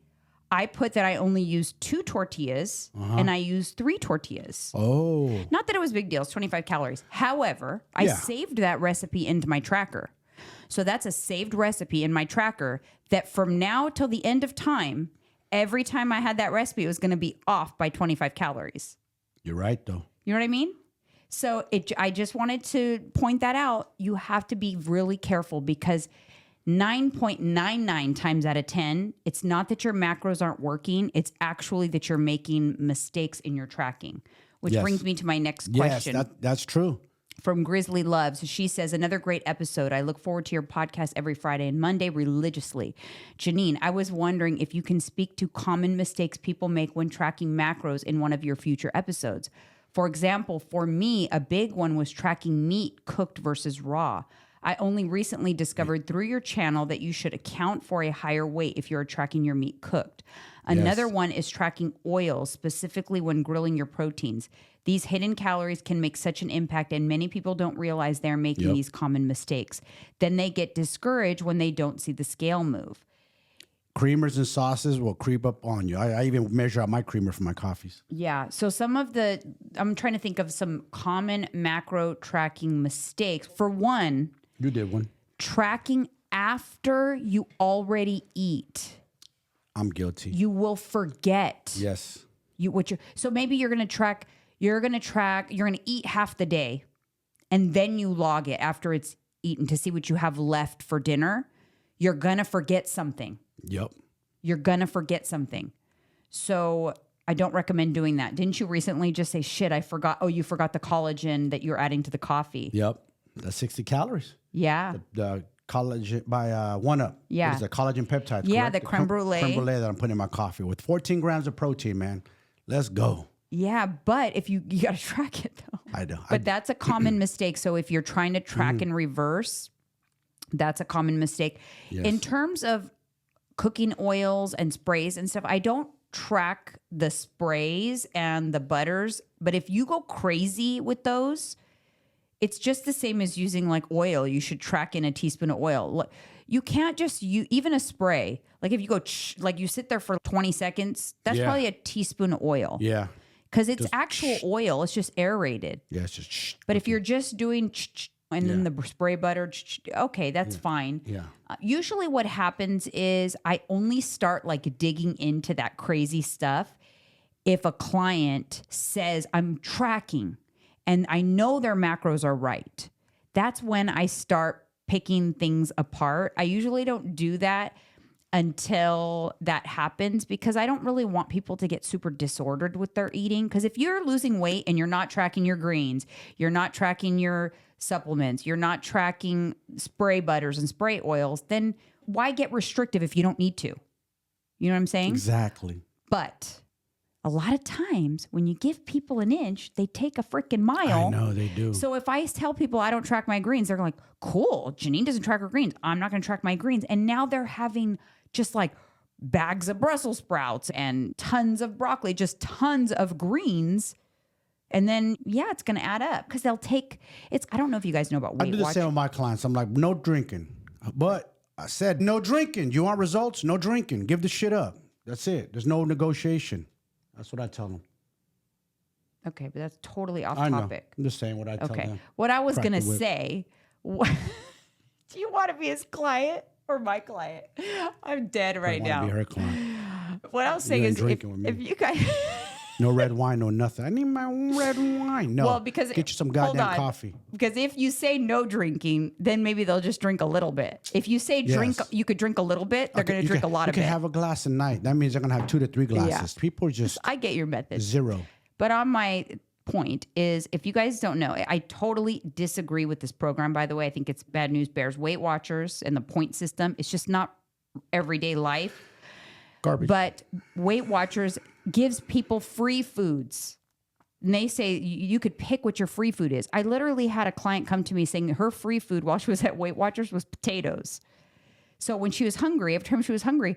I put that I only used 2 tortillas and I used 3 tortillas. Oh. Not that it was a big deal. It's 25 calories. However, I saved that recipe into my tracker. So that's a saved recipe in my tracker that from now till the end of time, every time I had that recipe, it was going to be off by 25 calories. You're right, though. You know what I mean? So I just wanted to point that out. You have to be really careful because 9.99 times out of 10, it's not that your macros aren't working. It's actually that you're making mistakes in your tracking, which brings me to my next question. Yes, that's true. From Grizzly Loves, she says, another great episode. I look forward to your podcast every Friday and Monday religiously. Jeanine, I was wondering if you can speak to common mistakes people make when tracking macros in one of your future episodes. For example, for me, a big one was tracking meat cooked versus raw. I only recently discovered through your channel that you should account for a higher weight if you're tracking your meat cooked. Another one is tracking oils, specifically when grilling your proteins. These hidden calories can make such an impact, and many people don't realize they're making these common mistakes. Then they get discouraged when they don't see the scale move. Creamers and sauces will creep up on you. I even measure out my creamer for my coffees. Yeah. So I'm trying to think of some common macro tracking mistakes. For one, you did one. Tracking after you already eat. I'm guilty. You will forget. Yes. So maybe you're going to eat half the day and then you log it after it's eaten to see what you have left for dinner. You're going to forget something. Yep. You're going to forget something. So I don't recommend doing that. Didn't you recently just say, shit, I forgot. Oh, you forgot the collagen that you're adding to the coffee. Yep. That's 60 calories. Yeah. The collagen by 1UP. Yeah. It's the collagen peptides. Yeah, correct? the creme brulee. Creme brulee that I'm putting in my coffee with 14 grams of protein, man. Let's go. Yeah, but if you got to track it though. I know. But that's a common mistake. So if you're trying to track in reverse, that's a common mistake. Yes. In terms of cooking oils and sprays and stuff, I don't track the sprays and the butters. But if you go crazy with those, it's just the same as using like oil. You should track in a teaspoon of oil. You can't just even a spray. Like if you go, like you sit there for 20 seconds, that's probably a teaspoon of oil. Yeah. Because it's actual oil. It's just aerated. Yeah, it's just. But if you're just doing, and then the spray butter. Okay, that's fine. Yeah. Usually what happens is I only start like digging into that crazy stuff if a client says I'm tracking and I know their macros are right. That's when I start picking things apart. I usually don't do that until that happens because I don't really want people to get super disordered with their eating. Because if you're losing weight and you're not tracking your greens, you're not tracking your supplements, you're not tracking spray butters and spray oils, then why get restrictive if you don't need to? You know what I'm saying? Exactly. But a lot of times when you give people an inch, they take a freaking mile. I know they do. So if I tell people I don't track my greens, they're like, cool, Jeanine doesn't track her greens. I'm not going to track my greens. And now they're having just like bags of Brussels sprouts and tons of broccoli, just tons of greens. And then, it's going to add up because they'll take it's. I don't know if you guys know about Weight I do the Watch. same with my clients. I'm like, no drinking. But I said, no drinking. You want results? No drinking. Give the shit up. That's it. There's no negotiation. That's what I tell them. Okay, but that's totally off I know. topic. I'm just saying what I tell them. Okay. What I was Crack going to the whip. say, do you want to be his client or my client? I'm dead right I now. want to be her client. What I was saying ain't is drinking with me. if you guys... No red wine, no nothing. I need my own red wine. No. Well, because get you some hold goddamn on. coffee. Because if you say no drinking, then maybe they'll just drink a little bit. If you say drink, Yes. you could drink a little bit, they're going to drink a lot of it. You can have a glass a night. That means they're going to have 2 to 3 glasses. People are just I get your method. 0. But on my point is, if you guys don't know, I totally disagree with this program, by the way. I think it's bad news bears. Weight Watchers and the point system, it's just not everyday life. Garbage. But Weight Watchers gives people free foods. And they say you could pick what your free food is. I literally had a client come to me saying her free food while she was at Weight Watchers was potatoes. So when she was hungry, every time she was hungry,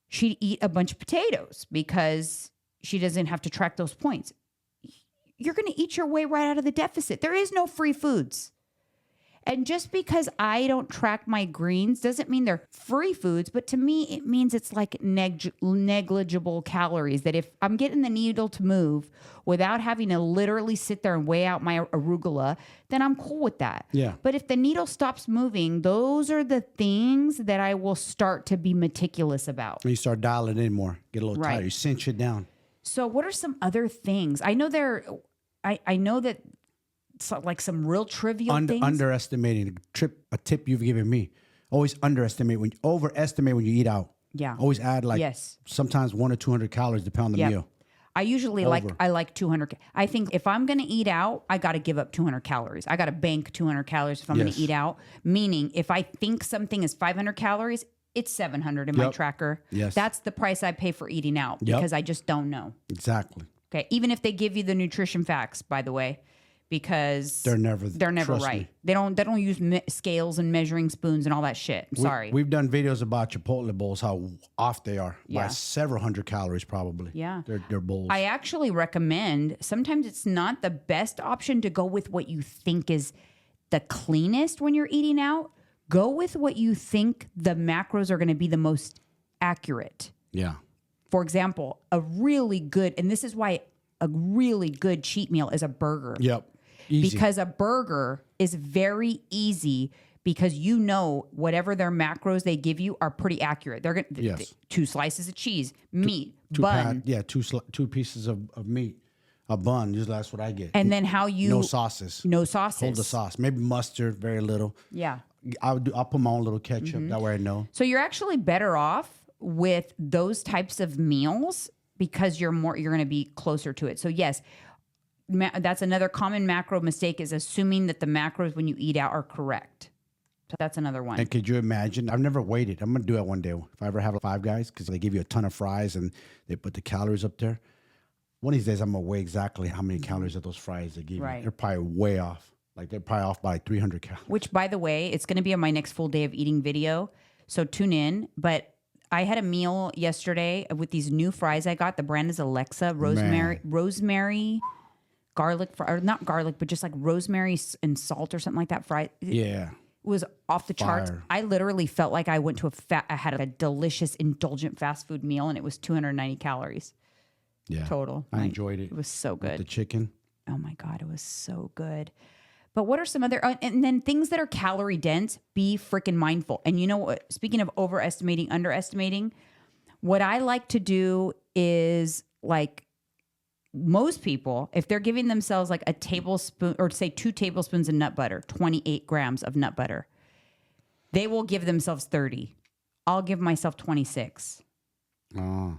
she'd eat a bunch of potatoes because she doesn't have to track those points. You're going to eat your way right out of the deficit. There is no free foods. And just because I don't track my greens doesn't mean they're free foods, but to me, it means it's like negligible calories. That if I'm getting the needle to move without having to literally sit there and weigh out my arugula, then I'm cool with that. Yeah. But if the needle stops moving, those are the things that I will start to be meticulous about. When you start dialing in more, get a little Right. tighter, you cinch it down. So what are some other things? I know I know that like some real trivial things. Underestimating a tip you've given me. Always overestimate when you eat out. Yeah. Always add sometimes 100 or 200 calories depending on the meal. I usually like 200. I think if I'm going to eat out, I got to give up 200 calories. I got to bank 200 calories if I'm going to eat out. Meaning if I think something is 500 calories, it's 700 in my tracker. Yes. That's the price I pay for eating out because I just don't know. Exactly. Okay. Even if they give you the nutrition facts, by the way, because they're never right. Me. They don't use scales and measuring spoons and all that shit. Sorry. We've done videos about Chipotle bowls, how off they are by several hundred calories probably. Yeah. They're bowls. I actually recommend, sometimes it's not the best option to go with what you think is the cleanest when you're eating out. Go with what you think the macros are going to be the most accurate. Yeah. For example, a really good, and this is why a really good cheat meal is a burger. Yep. Easy. Because a burger is very easy because you know whatever their macros they give you are pretty accurate. They're going to 2 slices of cheese, meat, bun. Two pieces of meat, a bun. Usually that's what I get. And then how you no sauces. No sauces. Hold the sauce. Maybe mustard, very little. Yeah. I'll put my own little ketchup. That way I know. So you're actually better off with those types of meals because you're going to be closer to it. So yes, that's another common macro mistake is assuming that the macros when you eat out are correct. So that's another one. And could you imagine? I've never weighed it. I'm going to do it one day if I ever have a Five Guys because they give you a ton of fries and they put the calories up there. One of these days I'm going to weigh exactly how many calories of those fries they give you. They're probably way off. Like they're probably off by 300 calories. Which, by the way, it's going to be on my next full day of eating video. So tune in. But I had a meal yesterday with these new fries I got. The brand is Alexa, rosemary, garlic, or not garlic, but just like rosemary and salt or something like that. Fry. Yeah. It was off the charts. I literally felt like I went to I had a delicious, indulgent fast food meal, and it was 290 calories. Yeah. Total. I enjoyed it. It was so good. With the chicken. Oh my God, it was so good. But what are some other, and then things that are calorie dense, be freaking mindful. And you know what, speaking of overestimating, underestimating, what I like to do is like most people, if they're giving themselves like a tablespoon or say 2 tablespoons of nut butter, 28 grams of nut butter, they will give themselves 30. I'll give myself 26. Oh.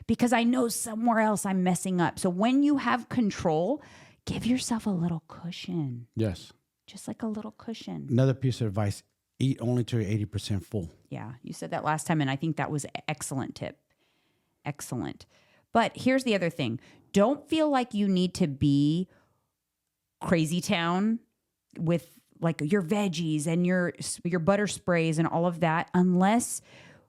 Because I know somewhere else I'm messing up. So when you have control, give yourself a little cushion. Yes. Just like a little cushion. Another piece of advice, eat only till you're 80% full. Yeah, you said that last time, and I think that was an excellent tip. Excellent. But here's the other thing. Don't feel like you need to be crazy town with like your veggies and your butter sprays and all of that unless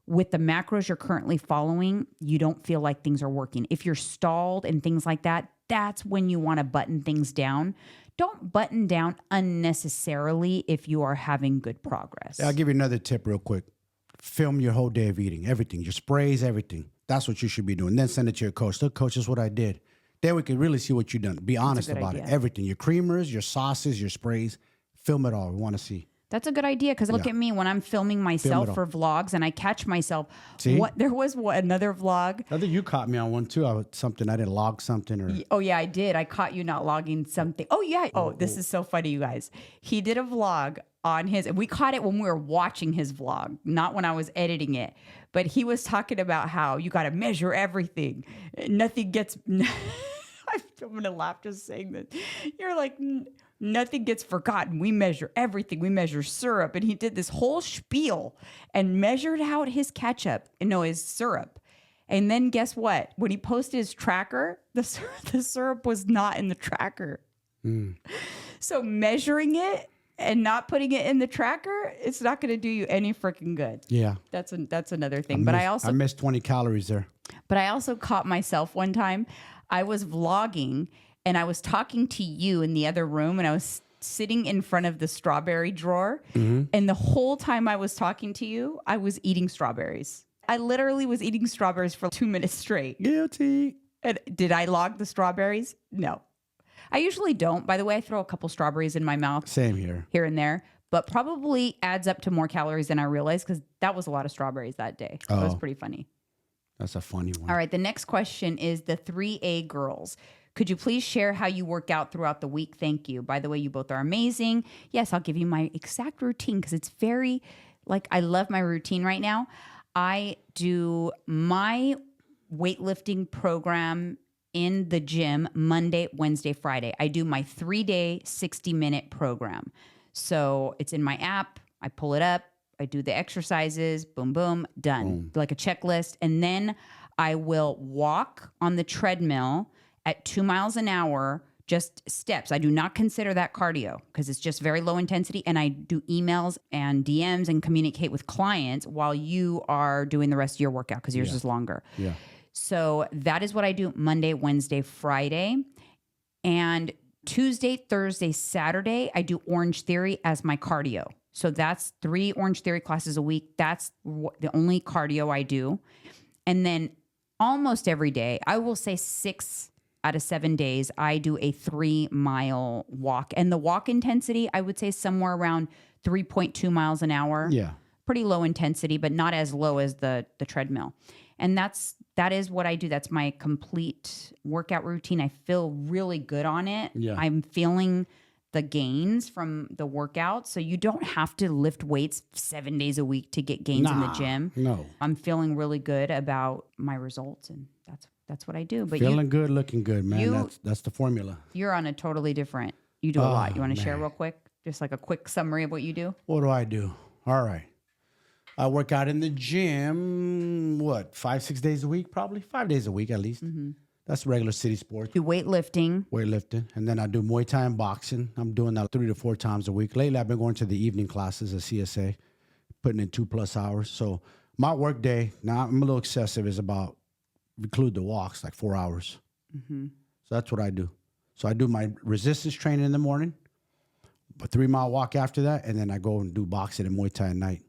with the macros you're currently following, you don't feel like things are working. If you're stalled and things like that, that's when you want to button things down. Don't button down unnecessarily if you are having good progress. I'll give you another tip real quick. Film your whole day of eating, everything, your sprays, everything. That's what you should be doing. Then send it to your coach. Look, coach, this is what I did. Then we can really see what you've done. Be honest about it. Everything, your creamers, your sauces, your sprays, film it all. We want to see. That's a good idea because look at me when I'm filming myself for vlogs and I catch myself. See? There was another vlog. I think you caught me on one too. I didn't log something or. Oh yeah, I did. I caught you not logging something. Oh yeah. Oh, this is so funny, you guys. He did a vlog on his, and we caught it when we were watching his vlog, not when I was editing it. But he was talking about how you got to measure everything. Nothing gets. I'm gonna laugh just saying that. You're like. Nothing gets forgotten. We measure everything. We measure syrup. And he did this whole spiel and measured out his his syrup. And then guess what? When he posted his tracker, the syrup was not in the tracker. So measuring it and not putting it in the tracker, it's not going to do you any freaking good. Yeah. That's another thing. I missed 20 calories there. But I also caught myself one time. I was vlogging and I was talking to you in the other room, and I was sitting in front of the strawberry drawer. Mm-hmm. And the whole time I was talking to you, I was eating strawberries. I literally was eating strawberries for 2 minutes straight. Guilty. And did I log the strawberries? No. I usually don't. By the way, I throw a couple strawberries in my mouth. Same here. Here and there. But probably adds up to more calories than I realized because that was a lot of strawberries that day. So It was pretty funny. That's a funny one. All right. The next question is the 3A girls. Could you please share how you work out throughout the week? Thank you. By the way, you both are amazing. Yes, I'll give you my exact routine because it's very, I love my routine right now. I do my weightlifting program in the gym Monday, Wednesday, Friday. I do my 3-day, 60-minute program. So it's in my app. I pull it up. I do the exercises. Boom, boom, done. Like a checklist. And then I will walk on the treadmill at 2 miles an hour, just steps. I do not consider that cardio because it's just very low intensity. And I do emails and DMs and communicate with clients while you are doing the rest of your workout because yours is longer. Yeah. So that is what I do Monday, Wednesday, Friday. And Tuesday, Thursday, Saturday, I do Orange Theory as my cardio. So that's 3 Orange Theory classes a week. That's the only cardio I do. And then almost every day, I will say 6 out of 7 days, I do a 3-mile walk. And the walk intensity, I would say somewhere around 3.2 miles an hour. Yeah. Pretty low intensity, but not as low as the treadmill. And that is what I do. That's my complete workout routine. I feel really good on it. Yeah. I'm feeling the gains from the workout. So you don't have to lift weights 7 days a week to get gains in the gym. No. I'm feeling really good about my results, and that's what I do. But feeling good, looking good, man. That's the formula. You're on a totally different. You do a lot. You want to share real quick? Just like a quick summary of what you do? What do I do? All right. I work out in the gym, 5-6 days a week? Probably 5 days a week at least. Mm-hmm. That's regular city sports. Do weightlifting. And then I do Muay Thai and boxing. I'm doing that 3 to 4 times a week. Lately, I've been going to the evening classes at CSA, putting in 2+ hours. So my work day, now I'm a little excessive, is about, include the walks, like 4 hours. Mm-hmm. So that's what I do. So I do my resistance training in the morning, a 3-mile walk after that, and then I go and do boxing and Muay Thai at night.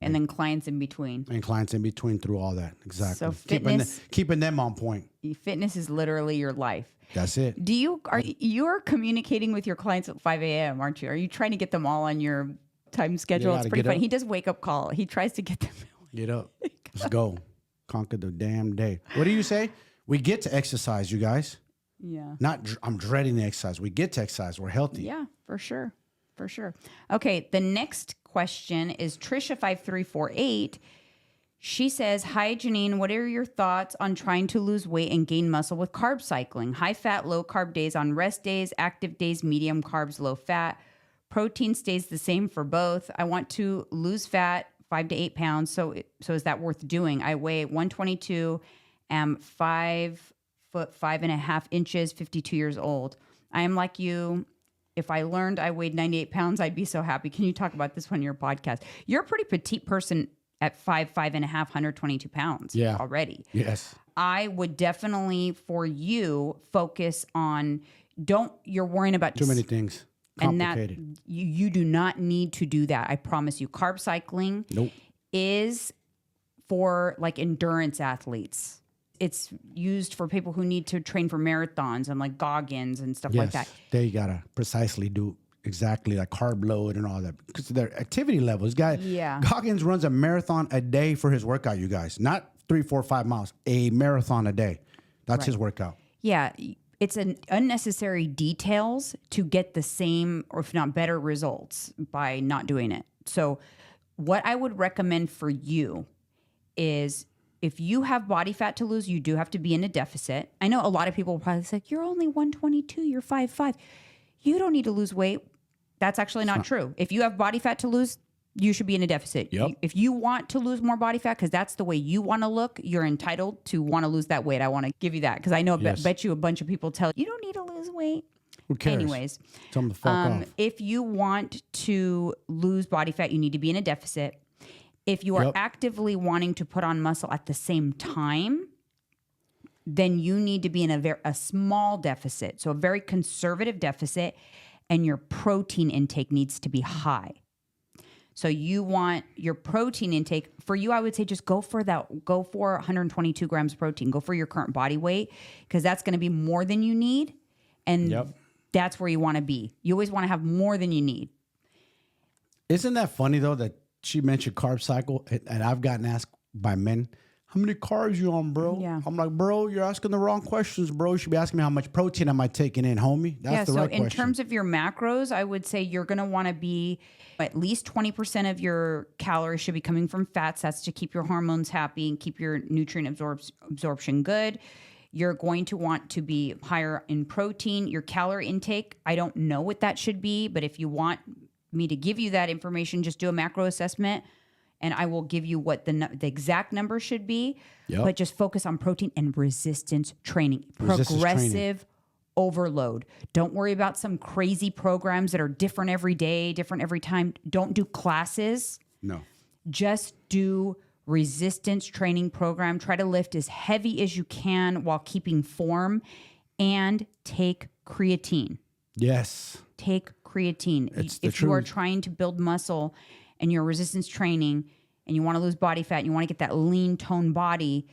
And then clients in between. And clients in between through all that. Exactly. So fitness, keeping them on point. Fitness is literally your life. That's it. You're communicating with your clients at 5 a.m., aren't you? Are you trying to get them all on your time schedule? It's pretty funny. He does wake up call. He tries to get them. Get up. Let's go. Conquer the damn day. What do you say? We get to exercise, you guys. Yeah. I'm dreading the exercise. We get to exercise. We're healthy. Yeah, for sure. For sure. Okay. The next question is Trisha5348. She says, hi, Jeanine. What are your thoughts on trying to lose weight and gain muscle with carb cycling? High fat, low carb days on rest days, active days, medium carbs, low fat. Protein stays the same for both. I want to lose fat, 5 to 8 pounds. So is that worth doing? I weigh 122, am 5 foot 5.5 inches, 52 years old. I am like you. If I learned I weighed 98 pounds, I'd be so happy. Can you talk about this on your podcast? You're a pretty petite person at 5'5.5", 122 pounds already. Yes. I would definitely, for you, focus on, you're worrying about too many things. Complicated. And that you do not need to do that. I promise you. Carb cycling is for like endurance athletes. It's used for people who need to train for marathons and like Goggins and stuff like that. They gotta precisely do exactly like carb load and all that because their activity levels. Goggins runs a marathon a day for his workout. You guys, not 3, 4, 5 miles, a marathon a day. That's his workout. Yeah. It's an unnecessary details to get the same or if not better results by not doing it. So what I would recommend for you is if you have body fat to lose, you do have to be in a deficit. I know a lot of people will probably say, you're only 122, you're 5'5". You don't need to lose weight. That's actually not true. If you have body fat to lose, you should be in a deficit. Yep. If you want to lose more body fat, because that's the way you want to look, you're entitled to want to lose that weight. I want to give you that because I know, bet you a bunch of people tell you don't need to lose weight. Who cares? Anyways, tell them to fuck off. If you want to lose body fat, you need to be in a deficit. If you are actively wanting to put on muscle at the same time, then you need to be in a small deficit. So a very conservative deficit, and your protein intake needs to be high. So you want your protein intake, for you, I would say just go for 122 grams of protein. Go for your current body weight because that's going to be more than you need. And that's where you want to be. You always want to have more than you need. Isn't that funny though that she mentioned carb cycle and I've gotten asked by men, how many carbs you on, bro? Yeah. I'm like, bro, you're asking the wrong questions, bro. You should be asking me how much protein am I taking in, homie? That's the right question. So in terms of your macros, I would say you're going to want to be at least 20% of your calories should be coming from fats. That's to keep your hormones happy and keep your nutrient absorption good. You're going to want to be higher in protein. Your calorie intake, I don't know what that should be, but if you want me to give you that information, just do a macro assessment and I will give you what the exact number should be. But just focus on protein and resistance training. Progressive overload. Don't worry about some crazy programs that are different every day, different every time. Don't do classes. No. Just do resistance training program. Try to lift as heavy as you can while keeping form and take creatine. Yes. Take creatine. If you are trying to build muscle and you're resistance training and you want to lose body fat and you want to get that lean toned body,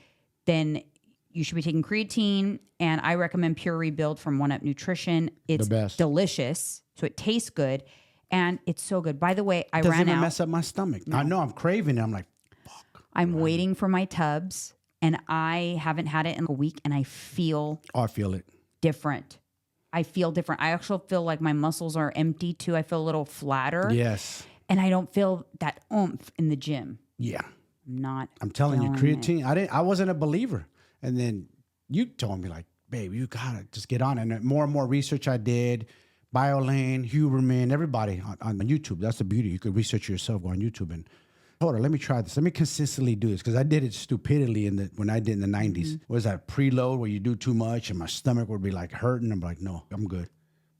then you should be taking creatine. And I recommend Pure Rebuild from One Up Nutrition. It's delicious. So it tastes good. And it's so good. By the way, I ran out. It doesn't mess up my stomach. No. I know I'm craving it. I'm like, fuck. I'm waiting for my tubs and I haven't had it in a week and I feel. Oh, I feel it. Different. I feel different. I actually feel like my muscles are empty too. I feel a little flatter. Yes. And I don't feel that oomph in the gym. Yeah. I'm telling you, creatine. I wasn't a believer. And then you told me like, babe, you gotta just get on it. And more and more research I did, BioLane, Huberman, everybody on YouTube. That's the beauty. You could research yourself, go on YouTube and hold on, let me try this. Let me consistently do this because I did it stupidly when I did in the 90s. Was that preload where you do too much and my stomach would be like hurting? I'm like, no, I'm good.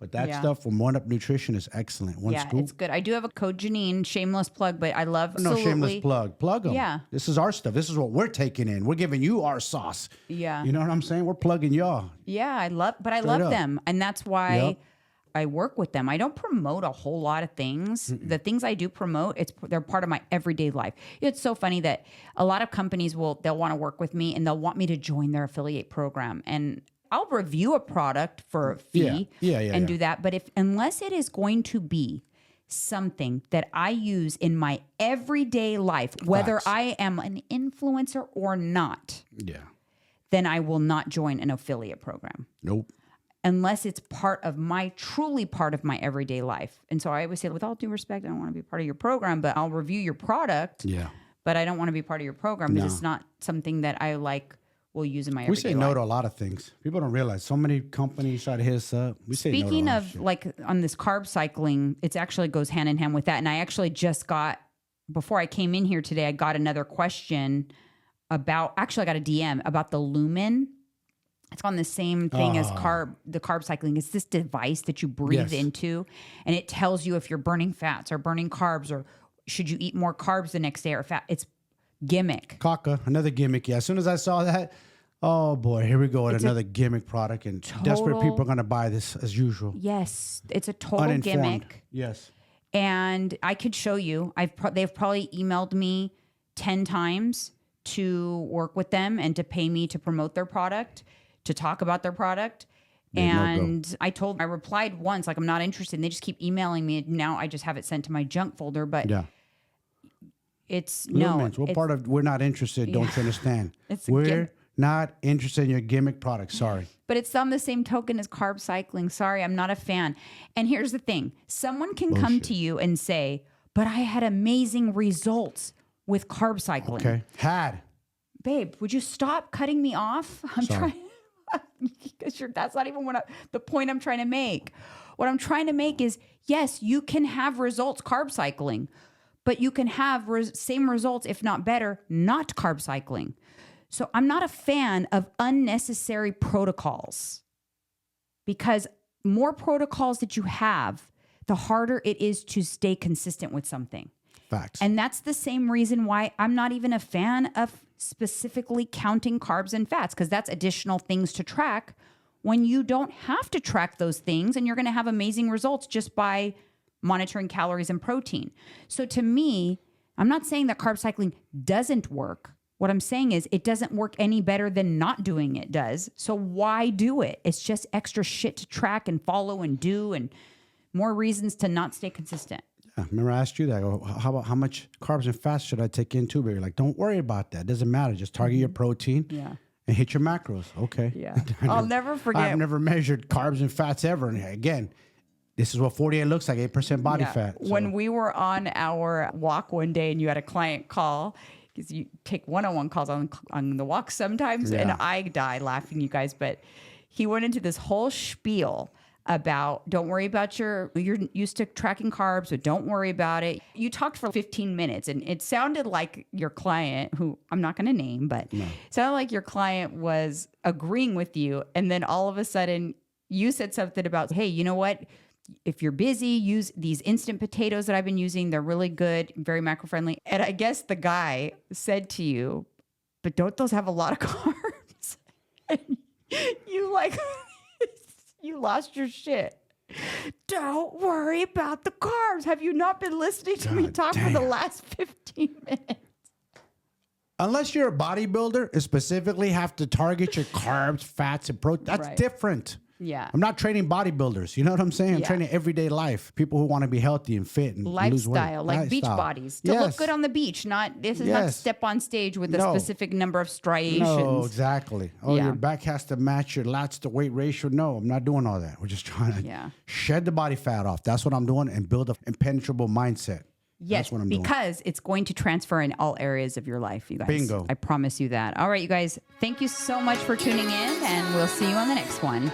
But that stuff from One Up Nutrition is excellent. One scoop. It's good. I do have a code Jeanine, shameless plug, but I love No shameless plug. Plug them. Yeah. This is our stuff. This is what we're taking in. We're giving you our sauce. Yeah. You know what I'm saying? We're plugging y'all. Yeah, I love them. And that's why I work with them. I don't promote a whole lot of things. Mm-mm. The things I do promote, they're part of my everyday life. It's so funny that a lot of companies they'll want to work with me and they'll want me to join their affiliate program. And I'll review a product for a fee and do that. But unless it is going to be something that I use in my everyday life, whether I am an influencer or not, then I will not join an affiliate program. Nope. Unless it's truly part of my everyday life. And so I always say, with all due respect, I don't want to be part of your program, but I'll review your product. Yeah. But I don't want to be part of your program because it's not something that I will use in my everyday life. We say no to a lot of things. People don't realize so many companies try to hit us up. Speaking of on this carb cycling, it actually goes hand in hand with that. And I actually just before I came in here today, I got another question I got a DM about the Lumen. It's on the same thing as the carb cycling. It's this device that you breathe into, and it tells you if you're burning fats or burning carbs, or should you eat more carbs the next day or fat. It's gimmick. Another gimmick. Yeah. As soon as I saw that, oh boy, here we go with another gimmick product, and desperate people are going to buy this as usual. Yes, it's a total gimmick. Yes. And I could show you. They've probably emailed me 10 times to work with them and to pay me to promote their product, to talk about their product. And I replied once, I'm not interested. And they just keep emailing me. And now I just have it sent to my junk folder. But it's Lumens, what part of we're not interested? Don't you understand? We're not interested in your gimmick product. Sorry. But it's on the same token as carb cycling. Sorry, I'm not a fan. And here's the thing. Someone can come to you and say, but I had amazing results with carb cycling. Okay. Babe, would you stop cutting me off? I'm trying. Because that's not even the point I'm trying to make. What I'm trying to make is, yes, you can have results carb cycling, but you can have same results, if not better, not carb cycling. So I'm not a fan of unnecessary protocols, because more protocols that you have, the harder it is to stay consistent with something. Facts. And that's the same reason why I'm not even a fan of specifically counting carbs and fats, because that's additional things to track when you don't have to track those things, and you're going to have amazing results just by monitoring calories and protein. So to me, I'm not saying that carb cycling doesn't work. What I'm saying is it doesn't work any better than not doing it does. So why do it? It's just extra shit to track and follow and do, and more reasons to not stay consistent. Yeah, remember I asked you that. I go, how much carbs and fats should I take in too? But you're like, don't worry about that. It doesn't matter. Just target your protein and hit your macros. Okay. Yeah. I'll never forget. I've never measured carbs and fats ever. And again, this is what 48 looks like, 8% body fat. So. When we were on our walk one day and you had a client call, because you take one-on-one calls on the walk sometimes, and I die laughing, you guys. But he went into this whole spiel about, don't worry about you're used to tracking carbs, but don't worry about it. You talked for 15 minutes, and it sounded like your client, who I'm not going to name, but sounded like your client was agreeing with you. And then all of a sudden you said something about, hey, you know what? If you're busy, use these instant potatoes that I've been using. They're really good, very macro friendly. And I guess the guy said to you, but don't those have a lot of carbs? And you you lost your shit. Don't worry about the carbs. Have you not been listening to me talk for the last 15 minutes? Unless you're a bodybuilder and specifically have to target your carbs, fats, and protein, that's different. Yeah. I'm not training bodybuilders. You know what I'm saying? I'm training everyday life. People who want to be healthy and fit and lose weight. Lifestyle, beach bodies. To look good on the beach. This is not to step on stage with a specific number of striations. No, exactly. Oh, your back has to match your lats to weight ratio. No, I'm not doing all that. We're just trying to shed the body fat off. That's what I'm doing, and build an impenetrable mindset. Yes, That's what I'm because doing. It's going to transfer in all areas of your life, you guys. Bingo. I promise you that. All right, you guys, thank you so much for tuning in, and we'll see you on the next one.